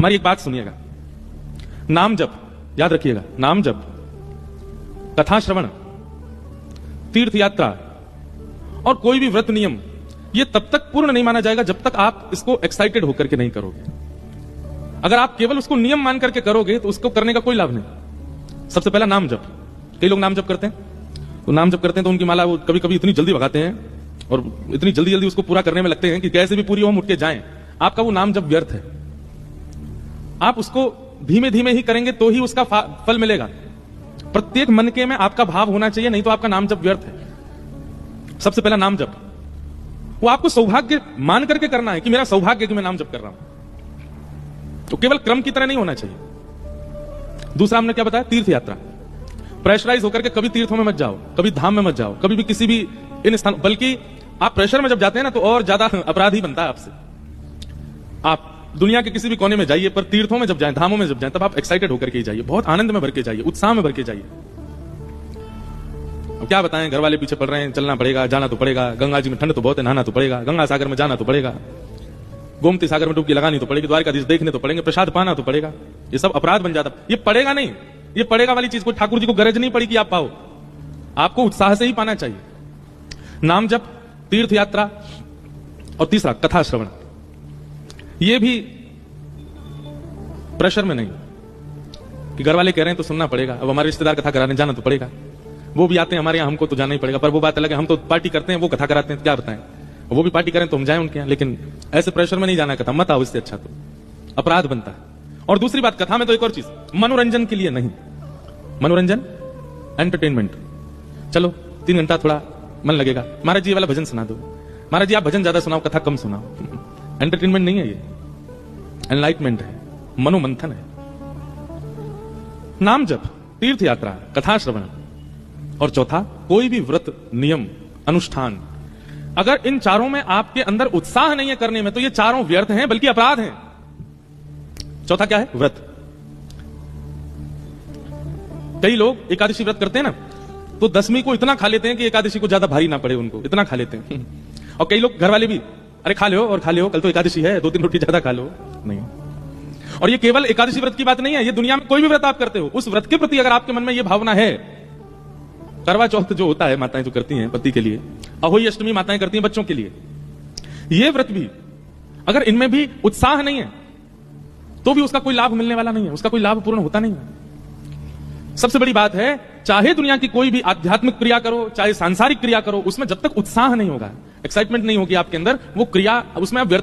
हमारी एक बात सुनिएगा, नाम जप याद रखिएगा, नाम जप, कथा श्रवण, तीर्थ यात्रा और कोई भी व्रत नियम, ये तब तक पूर्ण नहीं माना जाएगा जब तक आप इसको एक्साइटेड होकर के नहीं करोगे। अगर आप केवल उसको नियम मान करके करोगे तो उसको करने का कोई लाभ नहीं। सबसे पहला नाम जप। कई लोग नाम जप करते हैं, तो नाम जप करते हैं तो उनकी माला वो कभी कभी इतनी जल्दी भगाते हैं और इतनी जल्दी जल्दी उसको पूरा करने में लगते हैं कि कैसे भी पूरी हो हम उठ के जाएं। आपका वो नाम जप व्यर्थ है। आप उसको धीमे धीमे ही करेंगे तो ही उसका फल मिलेगा। प्रत्येक मन के में आपका भाव होना चाहिए, नहीं तो आपका नाम जप व्यर्थ है। सबसे पहला नाम जप, वो आपको सौभाग्य मान करके करना है कि मेरा सौभाग्य कि मैं नाम जप कर रहा हूं, तो केवल क्रम की तरह नहीं होना चाहिए। दूसरा हमने क्या बताया, तीर्थ यात्रा। प्रेशराइज होकर के कभी तीर्थों में मत जाओ, कभी धाम में मत जाओ, कभी भी किसी भी इन स्थान, बल्कि आप प्रेशर में जब जाते हैं ना तो और ज्यादा अपराधी बनता है आपसे। आप दुनिया के किसी भी कोने में जाइए, पर तीर्थों में जब जाएं, धामों में जब जाएं, तब आप एक्साइटेड होकर के जाइए, बहुत आनंद में भर के जाइए, उत्साह में भर के जाइए। अब क्या बताएं, घर वाले पीछे पड़ रहे हैं, चलना पड़ेगा, जाना तो पड़ेगा, गंगा जी में ठंड तो बहुत है, नहाना तो पड़ेगा, गंगा सागर में जाना तो पड़ेगा, गोमती सागर में डुबकी लगानी तो पड़ेगी, द्वारकाधीश देखने तो पड़ेंगे, प्रसाद पाना तो पड़ेगा। ये सब अपराध बन जाता। ये पड़ेगा नहीं, ये पड़ेगा वाली चीज को ठाकुर जी को गरज नहीं पड़ी कि आप पाओ, आपको उत्साह से ही पाना चाहिए। नाम जप, तीर्थ यात्रा और तीसरा कथा श्रवण। ये भी प्रेशर में नहीं कि घर वाले कह रहे हैं तो सुनना पड़ेगा, अब हमारे रिश्तेदार कथा कराने जाना तो पड़ेगा, वो भी आते हैं हमारे यहां, हमको तो जाना ही पड़ेगा। पर वो बात अलग है, हम तो पार्टी करते हैं, वो कथा कराते हैं, क्या बताएं, वो भी पार्टी करें तो हम जाएं उनके यहां, लेकिन ऐसे प्रेशर में नहीं जाना, कथा मत आओ, इससे अच्छा तो अपराध बनता है। और दूसरी बात, कथा में तो एक और चीज, मनोरंजन के लिए नहीं, मनोरंजन एंटरटेनमेंट। चलो 3 घंटा थोड़ा मन लगेगा, महाराज जी वाला भजन सुना दो, महाराज जी आप भजन ज्यादा सुनाओ, कथा कम सुनाओ। एंटरटेनमेंट नहीं है ये, एनलाइटमेंट है, मनोमंथन है। नाम जप, तीर्थ यात्रा, कथा श्रवण और चौथा कोई भी व्रत नियम अनुष्ठान। अगर इन चारों में आपके अंदर उत्साह नहीं है करने में, तो ये चारों व्यर्थ हैं, बल्कि अपराध हैं। चौथा क्या है, व्रत। कई लोग एकादशी व्रत करते हैं ना, तो 10वीं को इतना खा लेते हैं कि एकादशी को ज्यादा भारी ना पड़े उनको, इतना खा लेते हैं। और कई लोग घर वाले भी, अरे खा लो और खा लो, कल तो एकादशी है, 2-3 रोटी ज्यादा खा लो। नहीं, और ये केवल एकादशी व्रत की बात नहीं है, ये दुनिया में कोई भी व्रत आप करते हो, उस व्रत के प्रति अगर आपके मन में ये भावना है, करवा चौथ जो होता है माताएं जो करती हैं पति के लिए, अहोई अष्टमी माताएं करती हैं बच्चों के लिए, ये व्रत भी अगर इनमें भी उत्साह नहीं है तो भी उसका कोई लाभ मिलने वाला नहीं है, उसका कोई लाभ पूर्ण होता नहीं है। सबसे बड़ी बात है, चाहे दुनिया की कोई भी आध्यात्मिक क्रिया करो, चाहे सांसारिक क्रिया करो, उसमें जब तक उत्साह नहीं होगा, एक्साइटमेंट नहीं होगी आपके अंदर, वो क्रिया उसमें आप व्यर्थ